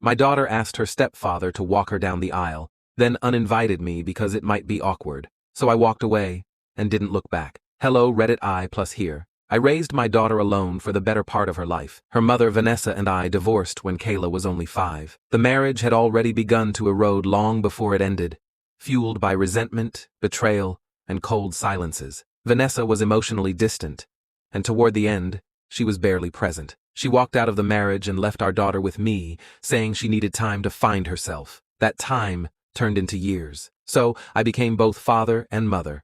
My daughter asked her stepfather to walk her down the aisle, then uninvited me because it might be awkward. So I walked away and didn't look back. Hello, Reddit I plus here. I raised my daughter alone for the better part of her life. Her mother Vanessa and I divorced when Kayla was only 5. The marriage had already begun to erode long before it ended, fueled by resentment, betrayal, and cold silences. Vanessa was emotionally distant, and toward the end, she was barely present. She walked out of the marriage and left our daughter with me, saying she needed time to find herself. That time turned into years. So I became both father and mother.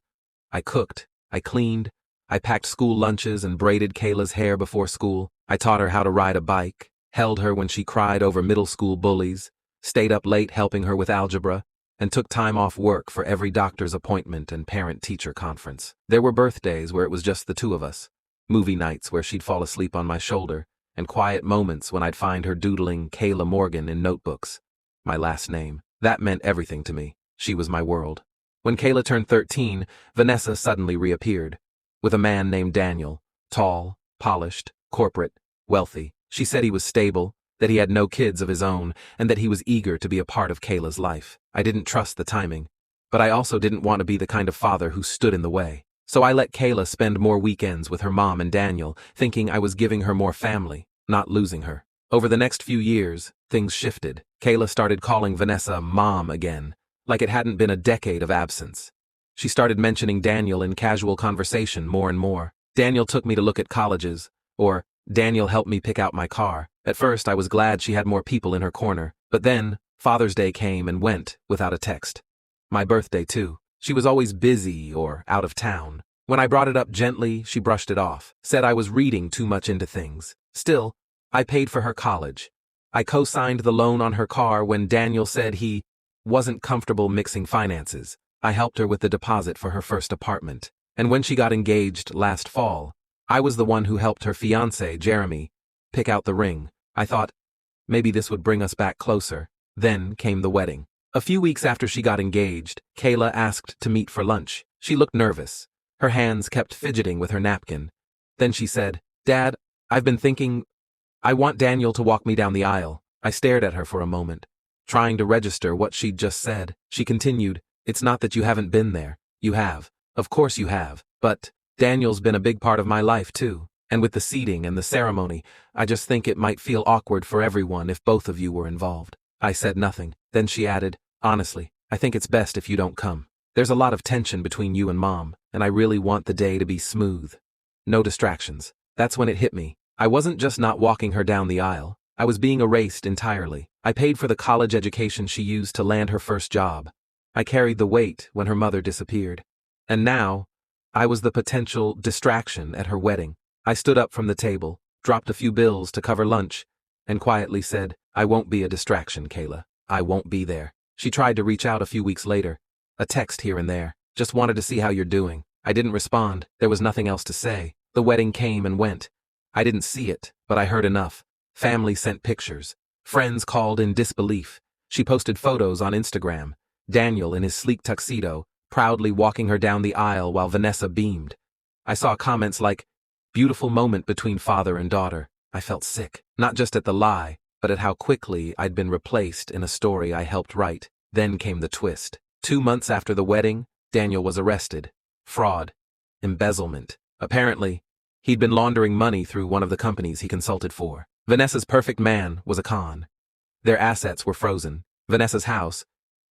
I cooked, I cleaned, I packed school lunches and braided Kayla's hair before school. I taught her how to ride a bike, held her when she cried over middle school bullies, stayed up late helping her with algebra, and took time off work for every doctor's appointment and parent-teacher conference. There were birthdays where it was just the two of us, movie nights where she'd fall asleep on my shoulder, and quiet moments when I'd find her doodling Kayla Morgan in notebooks. My last name. That meant everything to me. She was my world. When Kayla turned 13, Vanessa suddenly reappeared, with a man named Daniel, tall, polished, corporate, wealthy. She said he was stable, that he had no kids of his own, and that he was eager to be a part of Kayla's life. I didn't trust the timing, but I also didn't want to be the kind of father who stood in the way. So I let Kayla spend more weekends with her mom and Daniel, thinking I was giving her more family, not losing her. Over the next few years, things shifted. Kayla started calling Vanessa Mom again, like it hadn't been a decade of absence. She started mentioning Daniel in casual conversation more and more. Daniel took me to look at colleges, or Daniel helped me pick out my car. At first, I was glad she had more people in her corner, but then Father's Day came and went without a text. My birthday, too. She was always busy or out of town. When I brought it up gently, she brushed it off, said I was reading too much into things. Still, I paid for her college. I co-signed the loan on her car when Daniel said he wasn't comfortable mixing finances. I helped her with the deposit for her first apartment. And when she got engaged last fall, I was the one who helped her fiancé, Jeremy, pick out the ring. I thought, maybe this would bring us back closer. Then came the wedding. A few weeks after she got engaged, Kayla asked to meet for lunch. She looked nervous. Her hands kept fidgeting with her napkin. Then she said, "Dad, I've been thinking, I want Daniel to walk me down the aisle." I stared at her for a moment, trying to register what she'd just said. She continued, "It's not that you haven't been there. You have. Of course you have. But Daniel's been a big part of my life too. And with the seating and the ceremony, I just think it might feel awkward for everyone if both of you were involved." I said nothing. Then she added, "Honestly, I think it's best if you don't come. There's a lot of tension between you and Mom, and I really want the day to be smooth. No distractions." That's when it hit me. I wasn't just not walking her down the aisle. I was being erased entirely. I paid for the college education she used to land her first job. I carried the weight when her mother disappeared. And now, I was the potential distraction at her wedding. I stood up from the table, dropped a few bills to cover lunch, and quietly said, "I won't be a distraction, Kayla. I won't be there." She tried to reach out a few weeks later. A text here and there. "Just wanted to see how you're doing." I didn't respond. There was nothing else to say. The wedding came and went. I didn't see it, but I heard enough. Family sent pictures. Friends called in disbelief. She posted photos on Instagram. Daniel in his sleek tuxedo, proudly walking her down the aisle while Vanessa beamed. I saw comments like, "Beautiful moment between father and daughter." I felt sick, not just at the lie, but at how quickly I'd been replaced in a story I helped write. Then came the twist. 2 months after the wedding, Daniel was arrested. Fraud. Embezzlement. Apparently, he'd been laundering money through one of the companies he consulted for. Vanessa's perfect man was a con. Their assets were frozen. Vanessa's house,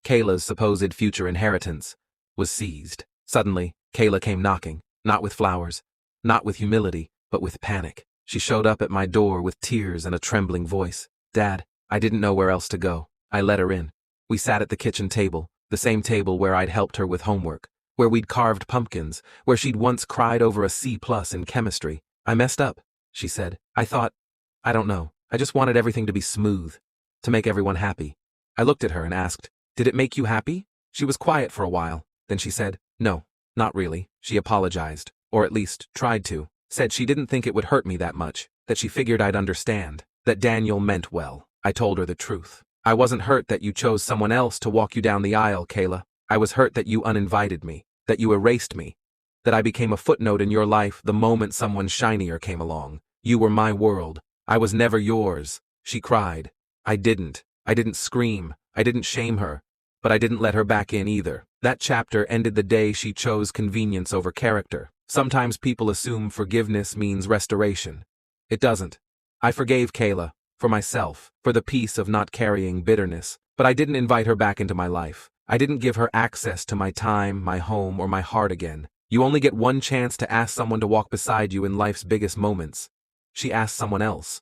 Kayla's supposed future inheritance, was seized. Suddenly, Kayla came knocking, not with flowers, not with humility, but with panic. She showed up at my door with tears and a trembling voice. "Dad, I didn't know where else to go." I let her in. We sat at the kitchen table, the same table where I'd helped her with homework, where we'd carved pumpkins, where she'd once cried over a C+ in chemistry. "I messed up," she said. I don't know. I just wanted everything to be smooth, to make everyone happy." I looked at her and asked, "Did it make you happy?" She was quiet for a while. Then she said, "No, not really." She apologized, or at least tried to. Said she didn't think it would hurt me that much, that she figured I'd understand, that Daniel meant well. I told her the truth. "I wasn't hurt that you chose someone else to walk you down the aisle, Kayla. I was hurt that you uninvited me, that you erased me, that I became a footnote in your life the moment someone shinier came along. You were my world. I was never yours." She cried. "I didn't. I didn't scream, I didn't shame her, but I didn't let her back in either. That chapter ended the day she chose convenience over character. Sometimes people assume forgiveness means restoration. It doesn't. I forgave Kayla, for myself, for the peace of not carrying bitterness, but I didn't invite her back into my life. I didn't give her access to my time, my home, or my heart again. You only get one chance to ask someone to walk beside you in life's biggest moments. She asked someone else.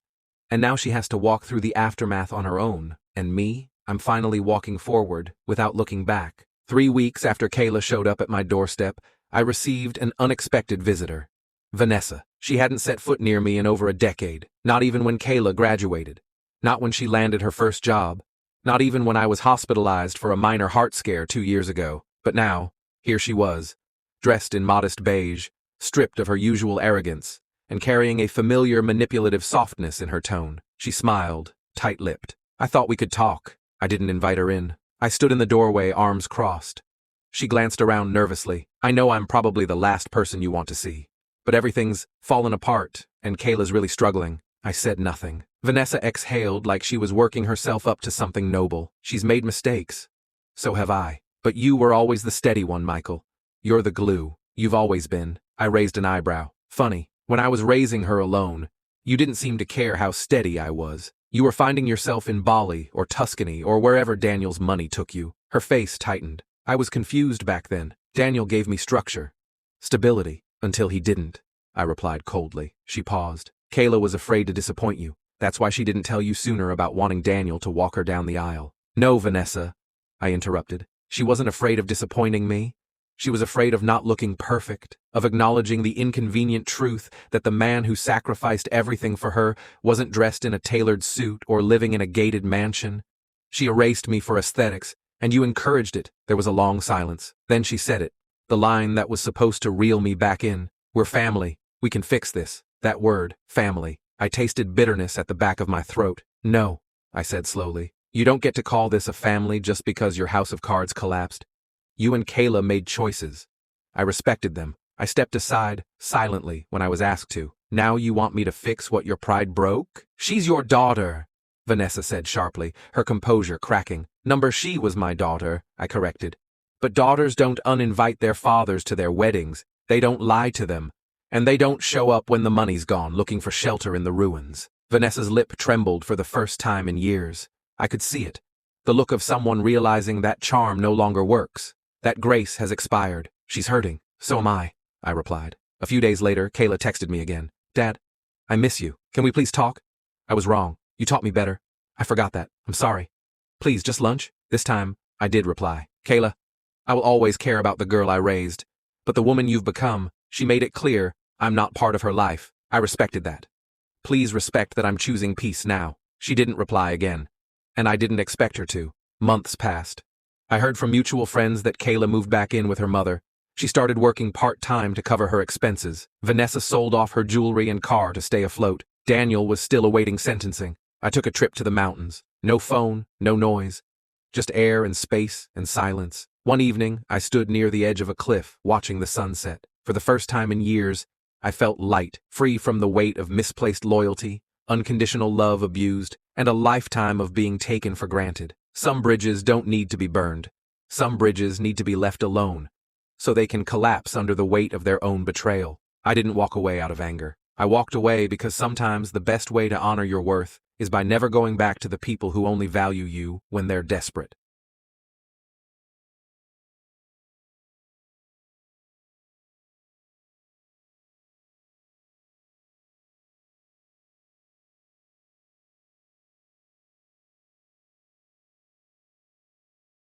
And now she has to walk through the aftermath on her own. And me? I'm finally walking forward, without looking back. 3 weeks after Kayla showed up at my doorstep, I received an unexpected visitor. Vanessa. She hadn't set foot near me in over a decade, not even when Kayla graduated. Not when she landed her first job. Not even when I was hospitalized for a minor heart scare 2 years ago. But now, here she was, dressed in modest beige, stripped of her usual arrogance, and carrying a familiar manipulative softness in her tone. She smiled, tight-lipped. I thought we could talk. I didn't invite her in. I stood in the doorway, arms crossed. She glanced around nervously. I know I'm probably the last person you want to see, but everything's fallen apart, and Kayla's really struggling. I said nothing. Vanessa exhaled like she was working herself up to something noble. She's made mistakes. So have I. But you were always the steady one, Michael. You're the glue. You've always been. I raised an eyebrow. Funny, when I was raising her alone, you didn't seem to care how steady I was. You were finding yourself in Bali or Tuscany or wherever Daniel's money took you. Her face tightened. I was confused back then. Daniel gave me structure, stability, until he didn't. I replied coldly. She paused. Kayla was afraid to disappoint you. That's why she didn't tell you sooner about wanting Daniel to walk her down the aisle. No, Vanessa, I interrupted. She wasn't afraid of disappointing me. She was afraid of not looking perfect, of acknowledging the inconvenient truth that the man who sacrificed everything for her wasn't dressed in a tailored suit or living in a gated mansion. She erased me for aesthetics, and you encouraged it. There was a long silence. Then she said it, the line that was supposed to reel me back in. We're family. We can fix this. That word, family. I tasted bitterness at the back of my throat. No, I said slowly. You don't get to call this a family just because your house of cards collapsed. You and Kayla made choices. I respected them. I stepped aside, silently, when I was asked to. Now you want me to fix what your pride broke? She's your daughter, Vanessa said sharply, her composure cracking. She was my daughter, I corrected. But daughters don't uninvite their fathers to their weddings. They don't lie to them. And they don't show up when the money's gone, looking for shelter in the ruins. Vanessa's lip trembled for the first time in years. I could see it. The look of someone realizing that charm no longer works. That grace has expired. She's hurting. So am I replied. A few days later, Kayla texted me again. Dad, I miss you. Can we please talk? I was wrong. You taught me better. I forgot that. I'm sorry. Please, just lunch? This time, I did reply. Kayla, I will always care about the girl I raised. But the woman you've become, she made it clear I'm not part of her life. I respected that. Please respect that I'm choosing peace now. She didn't reply again. And I didn't expect her to. Months passed. I heard from mutual friends that Kayla moved back in with her mother. She started working part-time to cover her expenses. Vanessa sold off her jewelry and car to stay afloat. Daniel was still awaiting sentencing. I took a trip to the mountains. No phone, no noise. Just air and space and silence. One evening, I stood near the edge of a cliff, watching the sunset. For the first time in years, I felt light, free from the weight of misplaced loyalty, unconditional love abused, and a lifetime of being taken for granted. Some bridges don't need to be burned. Some bridges need to be left alone, so they can collapse under the weight of their own betrayal. I didn't walk away out of anger. I walked away because sometimes the best way to honor your worth is by never going back to the people who only value you when they're desperate.